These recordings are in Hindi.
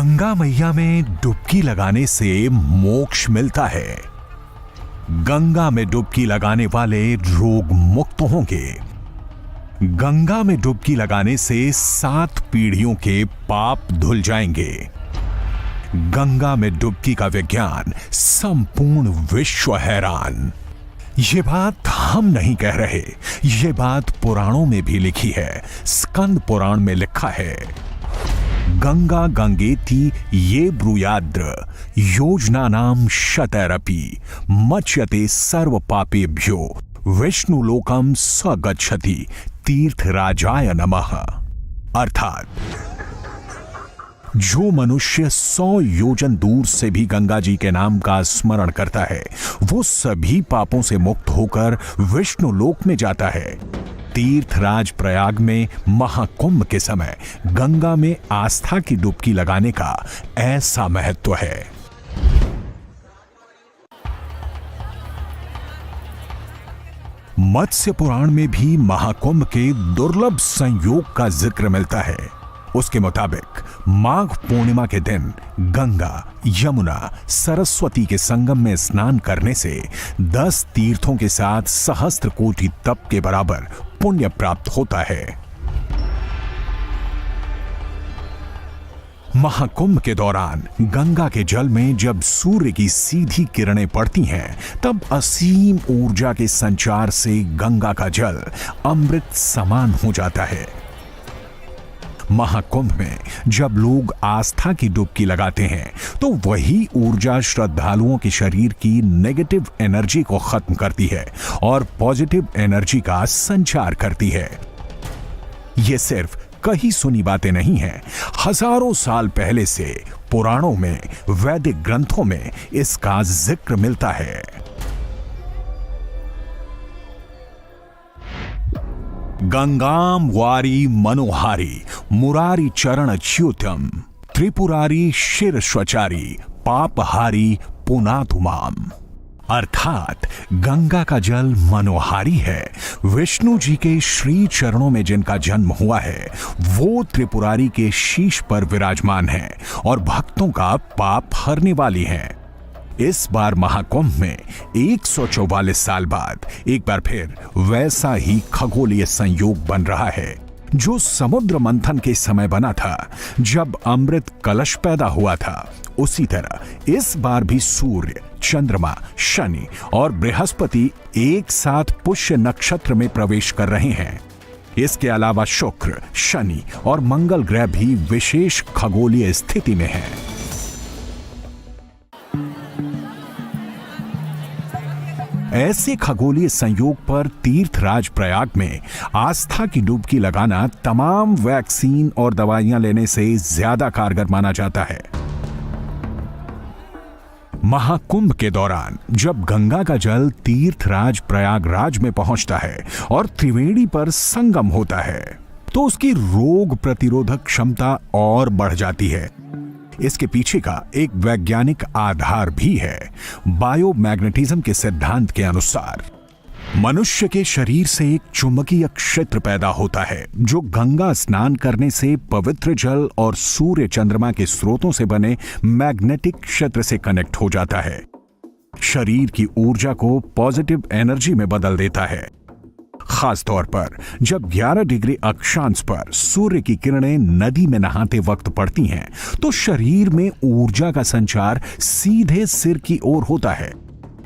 गंगा मैया में डुबकी लगाने से मोक्ष मिलता है। गंगा में डुबकी लगाने वाले रोग मुक्त होंगे। गंगा में डुबकी लगाने से 7 पीढ़ियों के पाप धुल जाएंगे। गंगा में डुबकी का विज्ञान संपूर्ण विश्व हैरान। ये बात हम नहीं कह रहे, ये बात पुराणों में भी लिखी है। स्कंद पुराण में लिखा है, गंगा गंगेति ये ब्रूयाद्र योजना नाम शतैरपि मच्यते सर्व पापेभ्यो विष्णु लोकम स गच्छति तीर्थराजाय नमः। अर्थात जो मनुष्य 100 योजन दूर से भी गंगा जी के नाम का स्मरण करता है, वो सभी पापों से मुक्त होकर विष्णु लोक में जाता है। तीर्थराज प्रयाग में महाकुंभ के समय गंगा में आस्था की डुबकी लगाने का ऐसा महत्व है। मत्स्य पुराण में भी महाकुंभ के दुर्लभ संयोग का जिक्र मिलता है। उसके मुताबिक माघ पूर्णिमा के दिन गंगा, यमुना, सरस्वती के संगम में स्नान करने से 10 तीर्थों के साथ सहस्त्र कोटि तप के बराबर पुण्य प्राप्त होता है। महाकुंभ के दौरान गंगा के जल में जब सूर्य की सीधी किरणें पड़ती हैं, तब असीम ऊर्जा के संचार से गंगा का जल अमृत समान हो जाता है। महाकुंभ में जब लोग आस्था की डुबकी लगाते हैं, तो वही ऊर्जा श्रद्धालुओं के शरीर की नेगेटिव एनर्जी को खत्म करती है और पॉजिटिव एनर्जी का संचार करती है। यह सिर्फ कही सुनी बातें नहीं हैं। हजारों साल पहले से पुराणों में, वैदिक ग्रंथों में इसका जिक्र मिलता है। गंगाम वारी मनोहारी मुरारी चरण अच्युतम त्रिपुरारी शिर स्वचारी पापहारी पुनातुमाम। अर्थात गंगा का जल मनोहारी है। विष्णु जी के श्री चरणों में जिनका जन्म हुआ है, वो त्रिपुरारी के शीश पर विराजमान है और भक्तों का पाप हरने वाली हैं। इस बार महाकुंभ में 144 साल बाद एक बार फिर वैसा ही खगोलीय संयोग बन रहा है जो समुद्र मंथन के समय बना था, जब अमृत कलश पैदा हुआ था। उसी तरह इस बार भी सूर्य, चंद्रमा, शनि और बृहस्पति एक साथ पुष्य नक्षत्र में प्रवेश कर रहे हैं। इसके अलावा शुक्र, शनि और मंगल ग्रह भी विशेष खगोलीय स्थिति में हैं। ऐसे खगोलीय संयोग पर तीर्थराज प्रयाग में आस्था की डुबकी लगाना तमाम वैक्सीन और दवाइयां लेने से ज्यादा कारगर माना जाता है। महाकुंभ के दौरान जब गंगा का जल तीर्थराज प्रयागराज में पहुंचता है और त्रिवेणी पर संगम होता है, तो उसकी रोग प्रतिरोधक क्षमता और बढ़ जाती है। इसके पीछे का एक वैज्ञानिक आधार भी है। बायोमैग्नेटिज्म के सिद्धांत के अनुसार मनुष्य के शरीर से एक चुंबकीय क्षेत्र पैदा होता है, जो गंगा स्नान करने से पवित्र जल और सूर्य चंद्रमा के स्रोतों से बने मैग्नेटिक क्षेत्र से कनेक्ट हो जाता है। शरीर की ऊर्जा को पॉजिटिव एनर्जी में बदल देता है। खास तौर पर जब 11 डिग्री अक्षांश पर सूर्य की किरणें नदी में नहाते वक्त पड़ती हैं, तो शरीर में ऊर्जा का संचार सीधे सिर की ओर होता है।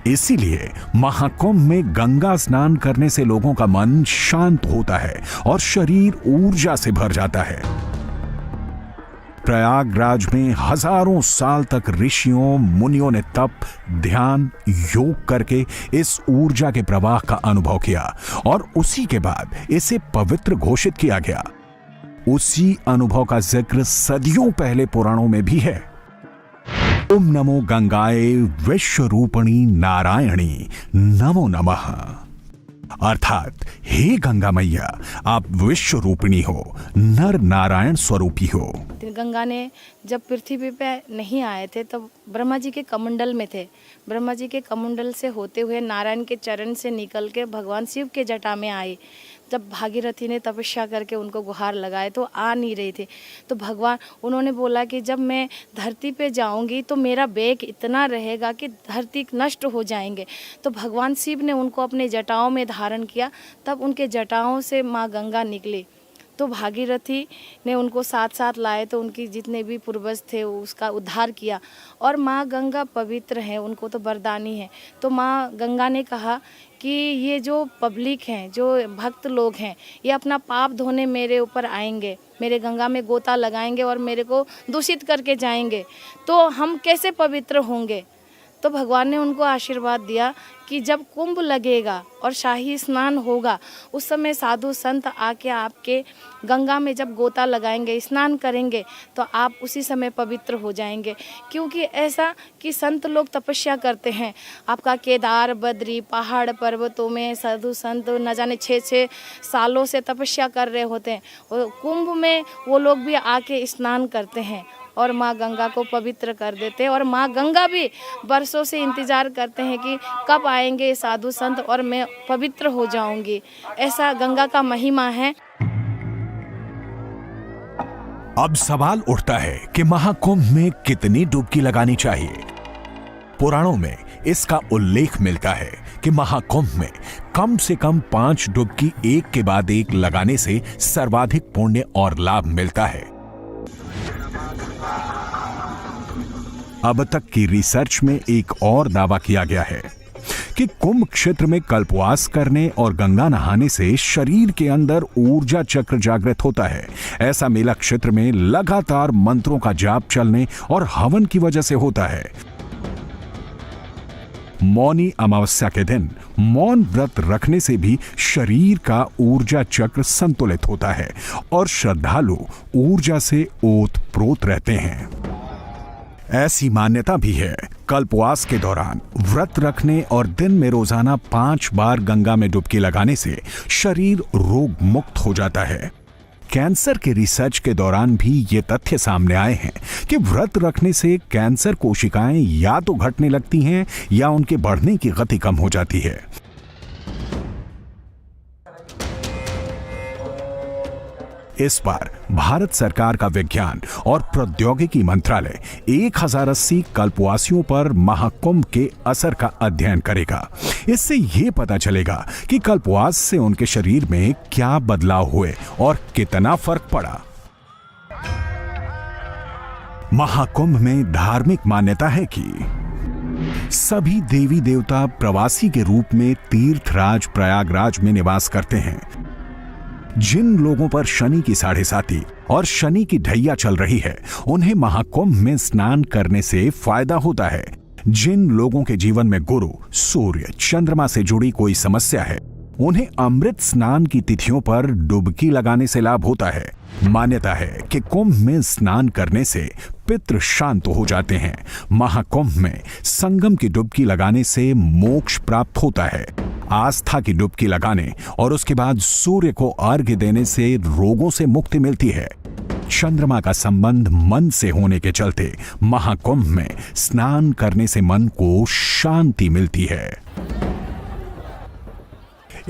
इसीलिए महाकुंभ में गंगा स्नान करने से लोगों का मन शांत होता है और शरीर ऊर्जा से भर जाता है। प्रयागराज में हजारों साल तक ऋषियों मुनियों ने तप, ध्यान, योग करके इस ऊर्जा के प्रवाह का अनुभव किया और उसी के बाद इसे पवित्र घोषित किया गया। उसी अनुभव का जिक्र सदियों पहले पुराणों में भी है। ओम नमो गंगाए विश्व रूपणी नारायणी नमो नमः। अर्थात हे गंगा मैया, आप विश्व रूपिणी हो, नर नारायण स्वरूपी हो। गंगा ने जब पृथ्वी पे नहीं आए थे तब ब्रह्मा जी के कमंडल में थे। ब्रह्मा जी के कमंडल से होते हुए नारायण के चरण से निकल के भगवान शिव के जटा में आए। जब भागीरथी ने तपस्या करके उनको गुहार लगाए तो आ नहीं रहे थे, तो भगवान उन्होंने बोला कि जब मैं धरती पे जाऊंगी तो मेरा वेग इतना रहेगा कि धरती नष्ट हो जाएंगे। तो भगवान शिव ने उनको अपने जटाओं में धारण किया, तब उनके जटाओं से माँ गंगा निकली। तो भागीरथी ने उनको साथ साथ लाए, तो उनकी जितने भी पूर्वज थे उसका उद्धार किया। और माँ गंगा पवित्र हैं, उनको तो वरदानी है। तो माँ गंगा ने कहा कि ये जो पब्लिक हैं, जो भक्त लोग हैं, ये अपना पाप धोने मेरे ऊपर आएंगे, मेरे गंगा में गोता लगाएंगे और मेरे को दूषित करके जाएंगे, तो हम कैसे पवित्र होंगे। तो भगवान ने उनको आशीर्वाद दिया कि जब कुंभ लगेगा और शाही स्नान होगा, उस समय साधु संत आके आपके गंगा में जब गोता लगाएंगे, स्नान करेंगे, तो आप उसी समय पवित्र हो जाएंगे। क्योंकि ऐसा कि संत लोग तपस्या करते हैं, आपका केदार बद्री पहाड़ पर्वतों में साधु संत न जाने 6-6 सालों से तपस्या कर रहे होते हैं, और कुंभ में वो लोग भी आके स्नान करते हैं और माँ गंगा को पवित्र कर देते हैं। और माँ गंगा भी बरसों से इंतज़ार करते हैं कि कब आएंगे साधु संत और मैं पवित्र हो जाऊंगी। ऐसा गंगा का महिमा है। अब सवाल उठता है कि महाकुंभ में कितनी डुबकी लगानी चाहिए। पुराणों में इसका उल्लेख मिलता है कि महाकुंभ में कम से कम 5 डुबकी एक के बाद एक लगाने से सर्वाधिक पुण्य और लाभ मिलता है। अब तक की रिसर्च में एक और दावा किया गया है कि कुंभ क्षेत्र में कल्पवास करने और गंगा नहाने से शरीर के अंदर ऊर्जा चक्र जागृत होता है। ऐसा मेला क्षेत्र में लगातार मंत्रों का जाप चलने और हवन की वजह से होता है। मौनी अमावस्या के दिन मौन व्रत रखने से भी शरीर का ऊर्जा चक्र संतुलित होता है और श्रद्धालु ऊर्जा से ओतप्रोत रहते हैं। ऐसी मान्यता भी है कल्पवास के दौरान व्रत रखने और दिन में रोजाना 5 बार गंगा में डुबकी लगाने से शरीर रोग मुक्त हो जाता है। कैंसर के रिसर्च के दौरान भी ये तथ्य सामने आए हैं कि व्रत रखने से कैंसर कोशिकाएं या तो घटने लगती हैं या उनके बढ़ने की गति कम हो जाती है। इस बार भारत सरकार का विज्ञान और प्रौद्योगिकी मंत्रालय 1080 कल्पवासियों पर महाकुंभ के असर का अध्ययन करेगा। इससे ये पता चलेगा कि कल्पवास से उनके शरीर में क्या बदलाव हुए और कितना फर्क पड़ा। महाकुंभ में धार्मिक मान्यता है कि सभी देवी देवता प्रवासी के रूप में तीर्थराज प्रयागराज में निवास करते हैं। जिन लोगों पर शनि की 7.5 और शनि की ढैया चल रही है, उन्हें महाकुंभ में स्नान करने से फायदा होता है। जिन लोगों के जीवन में गुरु, सूर्य, चंद्रमा से जुड़ी कोई समस्या है, उन्हें अमृत स्नान की तिथियों पर डुबकी लगाने से लाभ होता है। मान्यता है कि कुंभ में स्नान करने से पितृ शांत हो जाते हैं। महाकुंभ में संगम की डुबकी लगाने से मोक्ष प्राप्त होता है। आस्था की डुबकी लगाने और उसके बाद सूर्य को अर्घ्य देने से रोगों से मुक्ति मिलती है। चंद्रमा का संबंध मन से होने के चलते महाकुंभ में स्नान करने से मन को शांति मिलती है।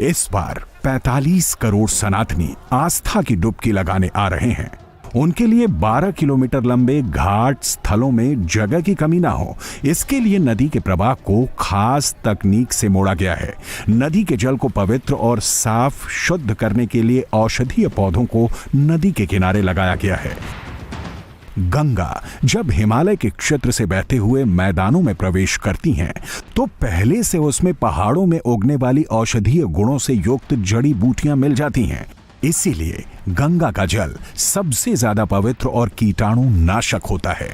इस बार 45 करोड़ सनातनी आस्था की डुबकी लगाने आ रहे हैं। उनके लिए 12 किलोमीटर लंबे घाट स्थलों में जगह की कमी ना हो, इसके लिए नदी के प्रवाह को खास तकनीक से मोड़ा गया है। नदी के जल को पवित्र और साफ शुद्ध करने के लिए औषधीय पौधों को नदी के किनारे लगाया गया है। गंगा जब हिमालय के क्षेत्र से बहते हुए मैदानों में प्रवेश करती हैं, तो पहले से उसमें पहाड़ों में उगने वाली औषधीय गुणों से युक्त जड़ी बूटियां मिल जाती हैं। इसीलिए गंगा का जल सबसे ज्यादा पवित्र और कीटाणु नाशक होता है।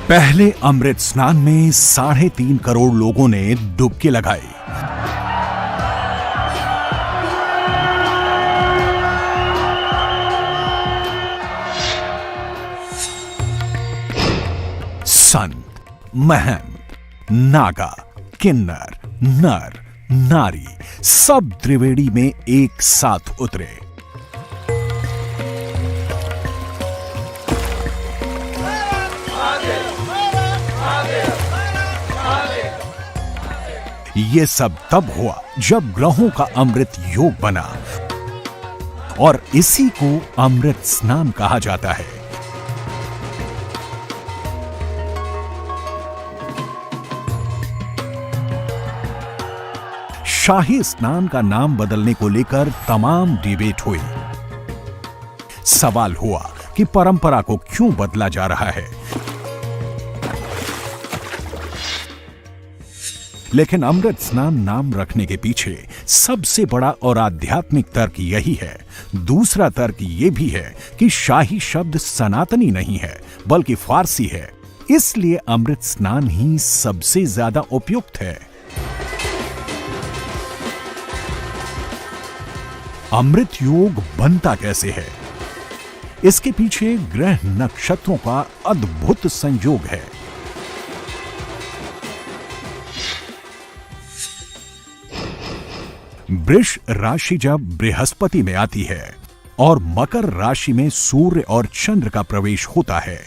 पहले अमृत स्नान में 3.5 करोड़ लोगों ने डुबकी लगाई। संत, महंत, नागा, किन्नर, नर, नारी सब त्रिवेणी में एक साथ उतरे। ये सब तब हुआ जब ग्रहों का अमृत योग बना और इसी को अमृत स्नान कहा जाता है। शाही स्नान का नाम बदलने को लेकर तमाम डिबेट हुई। सवाल हुआ कि परंपरा को क्यों बदला जा रहा है, लेकिन अमृत स्नान नाम रखने के पीछे सबसे बड़ा और आध्यात्मिक तर्क यही है। दूसरा तर्क यह भी है कि शाही शब्द सनातनी नहीं है बल्कि फारसी है, इसलिए अमृत स्नान ही सबसे ज्यादा उपयुक्त है। अमृत योग बनता कैसे है? इसके पीछे ग्रह नक्षत्रों का अद्भुत संयोग है। वृष राशि जब बृहस्पति में आती है और मकर राशि में सूर्य और चंद्र का प्रवेश होता है,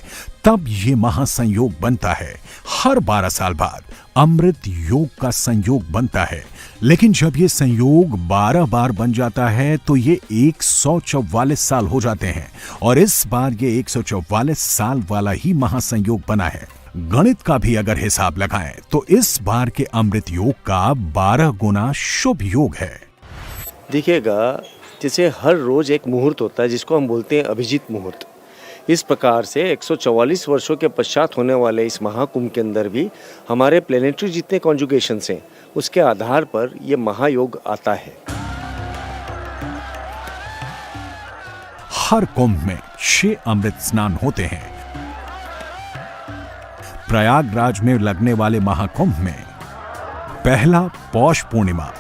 तब ये महासंयोग बनता है। हर 12 साल बाद अमृत योग का संयोग बनता है, लेकिन जब ये संयोग 12 बार बन जाता है तो ये 144 साल हो जाते हैं और इस बार ये 144 साल वाला ही महासंयोग बना है। गणित का भी अगर हिसाब लगाएं तो इस बार के अमृत योग का 12 गुना शुभ योग है। देखिएगा, जैसे हर रोज एक मुहूर्त होता है जिसको हम बोलते हैं अभिजीत मुहूर्त, इस प्रकार से 144 वर्षों के पश्चात होने वाले इस महाकुंभ के अंदर भी हमारे प्लेनेटरी जितने कॉन्जुगेशंस हैं उसके आधार पर यह महायोग आता है। हर कुंभ में 6 अमृत स्नान होते हैं। प्रयागराज में लगने वाले महाकुंभ में पहला पौष पूर्णिमा,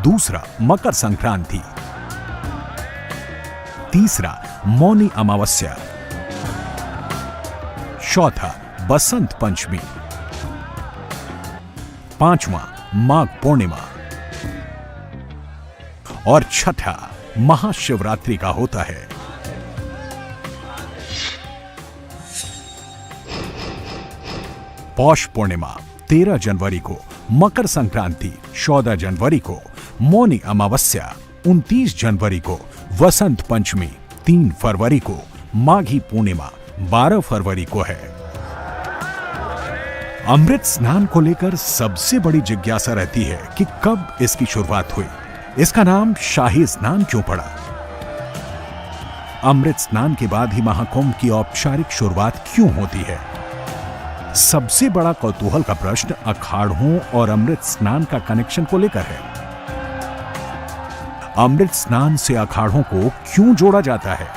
दूसरा मकर संक्रांति, तीसरा मौनी अमावस्या, चौथा बसंत पंचमी, पांचवा माघ पूर्णिमा और छठा महाशिवरात्रि का होता है। पौष पूर्णिमा 13 जनवरी को, मकर संक्रांति 14 जनवरी को, मौनी अमावस्या 29 जनवरी को, वसंत पंचमी 3 फरवरी को, माघी पूर्णिमा 12 फरवरी को है। अमृत स्नान को लेकर सबसे बड़ी जिज्ञासा रहती है कि कब इसकी शुरुआत हुई, इसका नाम शाही स्नान क्यों पड़ा। अमृत स्नान के बाद ही महाकुंभ की औपचारिक शुरुआत क्यों होती है? सबसे बड़ा कौतूहल का प्रश्न अखाड़ों और अमृत स्नान का कनेक्शन को लेकर है। अमृत स्नान से अखाड़ों को क्यों जोड़ा जाता है?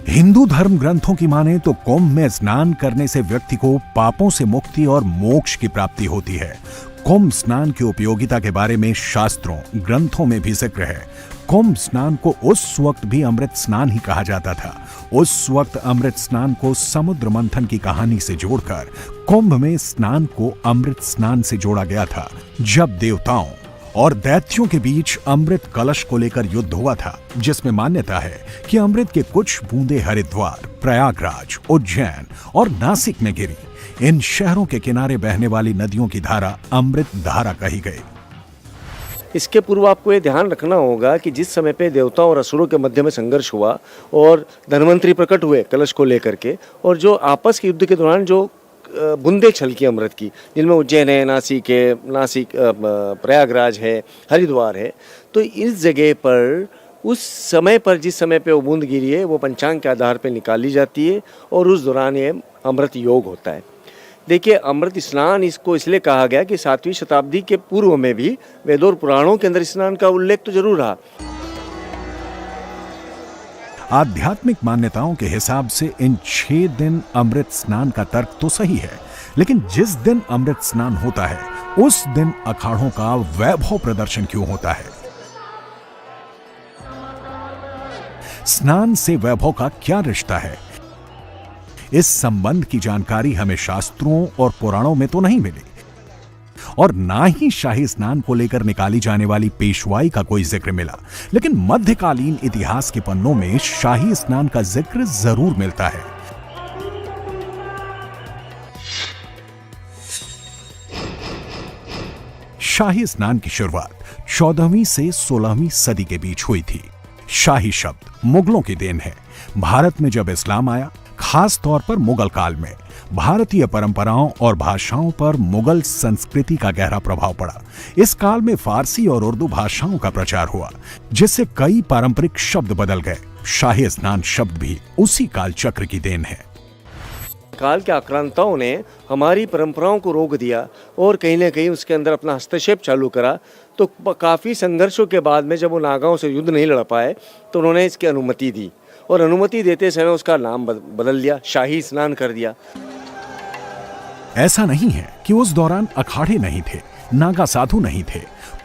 हिंदू धर्म ग्रंथों की माने तो कुंभ में स्नान करने से व्यक्ति को पापों से मुक्ति और मोक्ष की प्राप्ति होती है। कुंभ स्नान की उपयोगिता के बारे में शास्त्रों ग्रंथों में भी जिक्र है। कुंभ स्नान को उस वक्त भी अमृत स्नान ही कहा जाता था। उस वक्त अमृत स्नान को समुद्र मंथन की कहानी से जोड़कर कुंभ में स्नान को अमृत स्नान से जोड़ा गया था, जब देवताओं और दैत्यों के बीच अमृत कलश को लेकर युद्ध हुआ था, जिसमें मान्यता है कि अमृत के कुछ बूंदे हरिद्वार, प्रयागराज, उज्जैन और नासिक में गिरी। इन शहरों के किनारे बहने वाली नदियों की धारा अमृत धारा कही गई। इसके पूर्व आपको ये ध्यान रखना होगा कि जिस समय पे देवताओं और असुरों के मध्य में संघर्ष हुआ और धन्वंतरी प्रकट हुए कलश को लेकर के, और जो आपस के युद्ध के दौरान जो बूंदे छलकी अमृत की, जिनमें उज्जैन है, नासिक प्रयागराज है, हरिद्वार है, तो इस जगह पर उस समय पर जिस समय पे वो बूंद गिरी है वो पंचांग के आधार पर निकाली जाती है और उस दौरान ये अमृत योग होता है। देखिए, अमृत स्नान इसको इसलिए कहा गया कि 7वीं शताब्दी के पूर्व में भी वेदों और पुराणों के अंदर स्नान का उल्लेख तो जरूर रहा। आध्यात्मिक मान्यताओं के हिसाब से इन 6 दिन अमृत स्नान का तर्क तो सही है, लेकिन जिस दिन अमृत स्नान होता है उस दिन अखाड़ों का वैभव प्रदर्शन क्यों होता है? स्नान से वैभव का क्या रिश्ता है? इस संबंध की जानकारी हमें शास्त्रों और पुराणों में तो नहीं मिली, और ना ही शाही स्नान को लेकर निकाली जाने वाली पेशवाई का कोई जिक्र मिला। लेकिन मध्यकालीन इतिहास के पन्नों में शाही स्नान का जिक्र जरूर मिलता है। शाही स्नान की शुरुआत 14वीं से 16वीं सदी के बीच हुई थी। शाही शब्द मुगलों की देन है। भारत में जब इस्लाम आया, खास तौर पर मुगल काल में, भारतीय परंपराओं और भाषाओं पर मुगल संस्कृति का गहरा प्रभाव पड़ा। इस काल में फारसी और उर्दू भाषाओं का प्रचार हुआ, जिससे कई पारंपरिक शब्द बदल गए। शाही स्नान शब्द भी उसी काल चक्र की देन है। काल के आक्रांताओं ने हमारी परंपराओं को रोक दिया और कहीं ना कहीं उसके अंदर अपना हस्तक्षेप चालू करा। तो काफ़ी संघर्षों के बाद में जब वो नागाओं से युद्ध नहीं लड़ पाए तो उन्होंने इसकी अनुमति दी, और अनुमति देते समय उसका नाम बदल लिया, शाही स्नान कर दिया। ऐसा नहीं है कि उस दौरान अखाड़े नहीं थे, नागा साधु नहीं थे,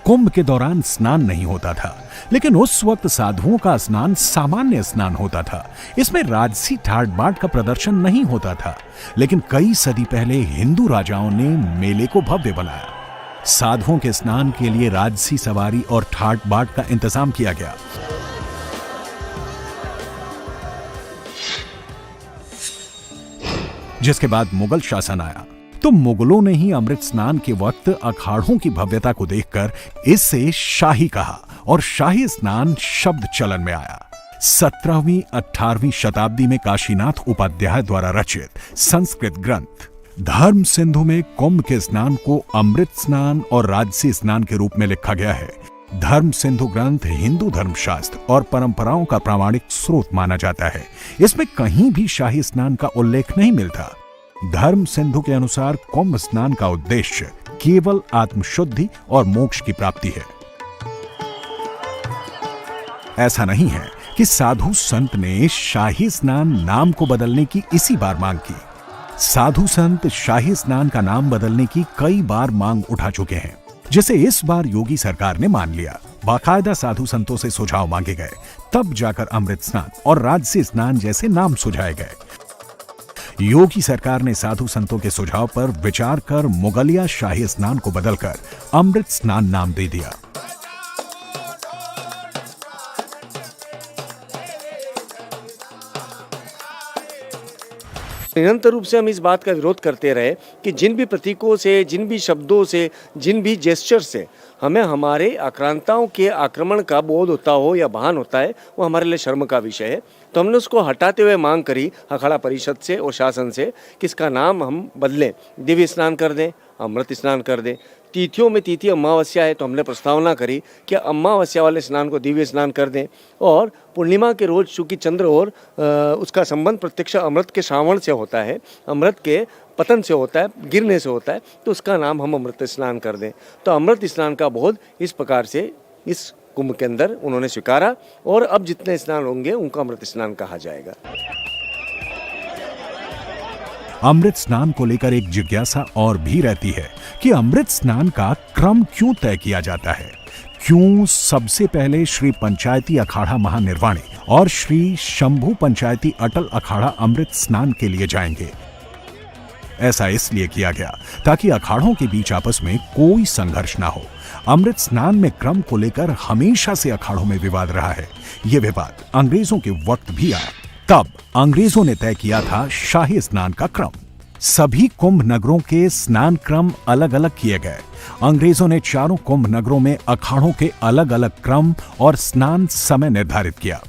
कुंभ के दौरान स्नान नहीं होता था। लेकिन उस वक्त साधुओं का स्नान सामान्य स्नान होता था। इसमें राजसी ठाट बाट का प्रदर्शन नहीं होता था। लेकिन कई सदी पहले हिंदू राजाओं ने मेले को भव्य बनाया। साधुओं के स्नान के लिए राजसी सवारी और ठाट बाट का इंतजाम किया गया। जिसके बाद मुगल शासन आया तो मुगलों ने ही अमृत स्नान के वक्त अखाड़ों की भव्यता को देखकर इसे शाही कहा, और शाही स्नान शब्द चलन में आया। 17वीं 18वीं शताब्दी में काशीनाथ उपाध्याय द्वारा रचित संस्कृत ग्रंथ धर्म सिंधु में कुंभ के स्नान को अमृत स्नान और राजसी स्नान के रूप में लिखा गया है। धर्म सिंधु ग्रंथ हिंदू धर्मशास्त्र और परंपराओं का प्रामाणिक स्रोत माना जाता है। इसमें कहीं भी शाही स्नान का उल्लेख नहीं मिलता। धर्म सिंधु के अनुसार कुंभ स्नान का उद्देश्य केवल आत्मशुद्धि और मोक्ष की प्राप्ति है। ऐसा नहीं है कि साधु संत ने शाही स्नान नाम को बदलने की इसी बार मांग की। साधु संत शाही स्नान का नाम बदलने की कई बार मांग उठा चुके हैं, जिसे इस बार योगी सरकार ने मान लिया। बाकायदा साधु संतों से सुझाव मांगे गए, तब जाकर अमृत स्नान और राजसी स्नान जैसे नाम सुझाए गए। योगी सरकार ने साधु संतों के सुझाव पर विचार कर मुगलिया शाही स्नान को बदलकर अमृत स्नान नाम दे दिया। निरंतर रूप से हम इस बात का विरोध करते रहे कि जिन भी प्रतीकों से, जिन भी शब्दों से, जिन भी जेस्चर से हमें हमारे आक्रांताओं के आक्रमण का बोध होता हो या भान होता है, वो हमारे लिए शर्म का विषय है। तो हमने उसको हटाते हुए मांग करी अखाड़ा परिषद से और शासन से कि इसका नाम हम बदलें, दिव्य स्नान कर दें, अमृत स्नान कर दें। तिथियों में तिथि अमावस्या है तो हमने प्रस्तावना करी कि अमावस्या वाले स्नान को दिव्य स्नान कर दें, और पूर्णिमा के रोज चूँकि चंद्र और उसका संबंध प्रत्यक्ष अमृत के श्रावण से होता है, अमृत के पतन से होता है, गिरने से होता है, तो उसका नाम हम अमृत स्नान कर दें। तो अमृत स्नान का बोध इस प्रकार से इस कुंभ के अंदर उन्होंने स्वीकारा, और अब जितने स्नान होंगे उनका अमृत स्नान कहा जाएगा। अमृत स्नान को लेकर एक जिज्ञासा और भी रहती है कि अमृत स्नान का क्रम क्यों तय किया जाता है। क्यों सबसे पहले श्री पंचायती अखाड़ा महानिर्वाणी और श्री शंभू पंचायती अटल अखाड़ा अमृत स्नान के लिए जाएंगे। ऐसा इसलिए किया गया ताकि अखाड़ों के बीच आपस में कोई संघर्ष ना हो। अमृत स्नान में क्रम को लेकर हमेशा से अखाड़ों में विवाद रहा है। यह विवाद अंग्रेजों के वक्त भी आया। तब अंग्रेजों ने तय किया था शाही स्नान का क्रम। सभी कुंभ नगरों के स्नान क्रम अलग अलग किए गए। अंग्रेजों ने चारों कुंभ नगरों में अखाड़ों के अलग अलग क्रम और स्नान समय निर्धारित किया।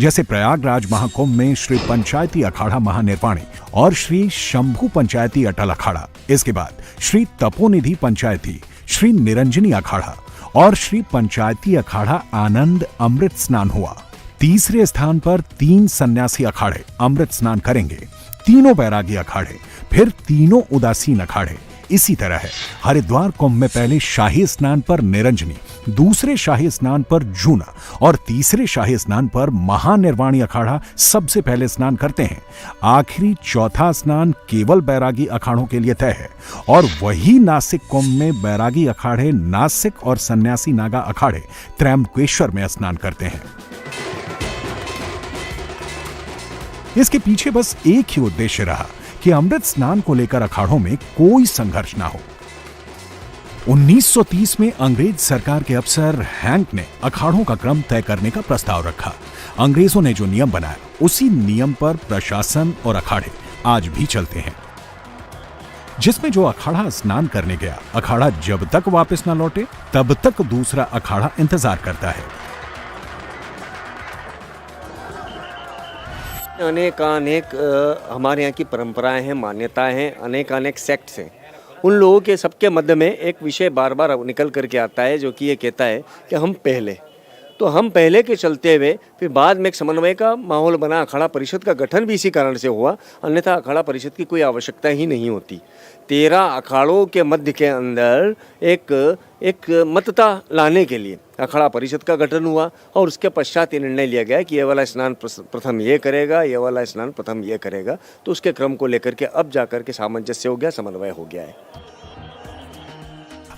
जैसे प्रयागराज महाकुंभ में श्री पंचायती अखाड़ा महानिर्वाणी और श्री शंभू पंचायती अटल अखाड़ा, इसके बाद श्री तपोनिधि पंचायती, श्री निरंजनी अखाड़ा और श्री पंचायती अखाड़ा आनंद अमृत स्नान हुआ। तीसरे स्थान पर 3 सन्यासी अखाड़े अमृत स्नान करेंगे, तीनों बैरागी अखाड़े, फिर तीनों उदासीन अखाड़े। इसी तरह है हरिद्वार कुंभ में पहले शाही स्नान पर निरंजनी, दूसरे शाही स्नान पर जूना और तीसरे शाही स्नान पर महानिर्वाणी अखाड़ा सबसे पहले स्नान करते हैं। आखिरी चौथा स्नान केवल बैरागी अखाड़ों के लिए तय है, और वही नासिक कुंभ में बैरागी अखाड़े नासिक और सन्यासी नागा अखाड़े त्रयंबकेश्वर में स्नान करते हैं। इसके पीछे बस एक ही उद्देश्य रहा कि अमृत स्नान को लेकर अखाड़ों में कोई संघर्ष ना हो। 1930 में अंग्रेज सरकार के अफसर हैंक ने अखाड़ों का क्रम तय करने का प्रस्ताव रखा। अंग्रेजों ने जो नियम बनाया उसी नियम पर प्रशासन और अखाड़े आज भी चलते हैं, जिसमें जो अखाड़ा स्नान करने गया, अखाड़ा जब तक वापस न लौटे तब तक दूसरा अखाड़ा इंतजार करता है। अनेक हमारे यहाँ की परंपराएं हैं, मान्यताएं हैं, अनेक सेक्ट्स हैं। उन लोगों के सबके मध्य में एक विषय बार बार निकल करके आता है, जो कि ये कहता है कि हम पहले के चलते हुए फिर बाद में एक समन्वय का माहौल बना। अखाड़ा परिषद का गठन भी इसी कारण से हुआ, अन्यथा अखाड़ा परिषद की कोई आवश्यकता ही नहीं होती। 13 अखाड़ों के मध्य के अंदर एक मतता लाने के लिए अखाड़ा परिषद का गठन हुआ और उसके पश्चात ये निर्णय लिया गया कि ये वाला स्नान प्रथम ये करेगा, ये वाला स्नान प्रथम ये करेगा। तो उसके क्रम को लेकर के अब जाकर के सामंजस्य हो गया, समन्वय हो गया है।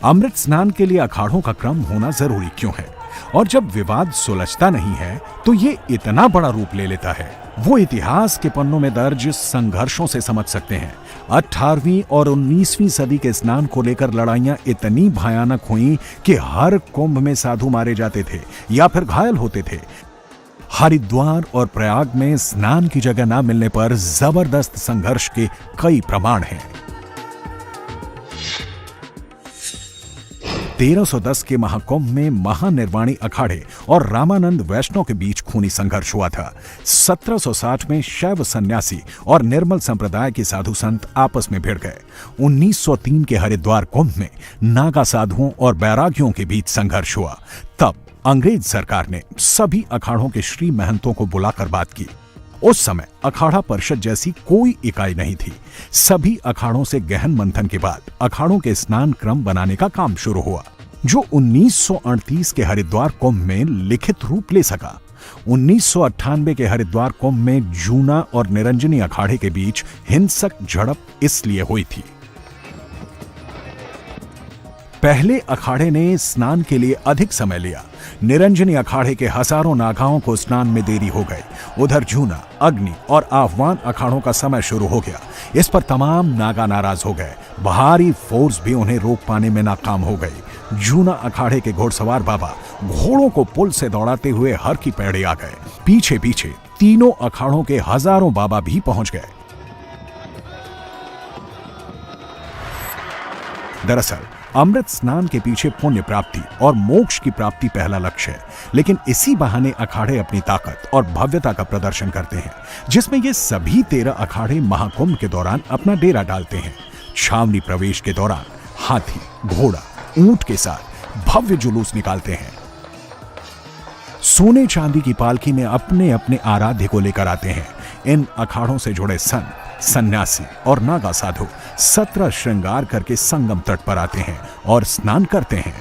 अमृत स्नान के लिए अखाड़ों का क्रम होना जरूरी क्यों है, और जब विवाद सुलझता नहीं है तो ये इतना बड़ा रूप ले लेता है, वो इतिहास के पन्नों में दर्ज संघर्षों से समझ सकते हैं। 18वीं और 19वीं सदी के स्नान को लेकर लड़ाइयां इतनी भयानक हुईं कि हर कुंभ में साधु मारे जाते थे या फिर घायल होते थे। हरिद्वार और प्रयाग में स्नान की जगह न मिलने पर जबरदस्त संघर्ष के कई प्रमाण हैं। 1310 के महाकुंभ में महानिर्वाणी अखाड़े और रामानंद वैष्णव के बीच खूनी संघर्ष हुआ था। 1760 में शैव सन्यासी और निर्मल संप्रदाय के साधु संत आपस में भिड़ गए। 1903 के हरिद्वार कुंभ में नागा साधुओं और बैरागियों के बीच संघर्ष हुआ। तब अंग्रेज सरकार ने सभी अखाड़ों के श्री महंतों को बुलाकर बात की। उस समय अखाड़ा परिषद जैसी कोई इकाई नहीं थी। सभी अखाड़ों से गहन मंथन के बाद अखाड़ों के स्नान क्रम बनाने का काम शुरू हुआ, जो 1938 के हरिद्वार कुंभ में लिखित रूप ले सका। 1998 के हरिद्वार कुंभ में जूना और निरंजनी अखाड़े के बीच हिंसक झड़प इसलिए हुई थी। पहले अखाड़े ने स्नान के लिए अधिक समय लिया। निरंजनी अखाड़े के हजारों नागाओं को स्नान में देरी हो गई। उधर जूना, अग्नि और आह्वान अखाड़ों का समय शुरू हो गया। इस पर तमाम नागा नाराज हो गए। भारी फोर्स भी उन्हें रोक पाने में नाकाम हो गई। जूना अखाड़े के घोड़सवार बाबा घोड़ों को पुल से दौड़ाते हुए हर की पैड़े आ गए। पीछे पीछे तीनों अखाड़ों के हजारों बाबा भी पहुंच गए। दरअसल अमृत स्नान के पीछे पुण्य प्राप्ति और मोक्ष की प्राप्ति पहला लक्ष्य है, लेकिन इसी बहाने अखाड़े अपनी ताकत और भव्यता का प्रदर्शन करते हैं, जिसमें ये सभी 13 अखाड़े महाकुंभ के दौरान अपना डेरा डालते हैं। छावनी प्रवेश के दौरान हाथी, घोड़ा, ऊंट के साथ भव्य जुलूस निकालते हैं। सोने चांदी की पालकी में अपने अपने आराध्य को लेकर आते हैं। इन अखाड़ों से जुड़े संत, सन्यासी और नागा साधु 17 श्रृंगार करके संगम तट पर आते हैं और स्नान करते हैं।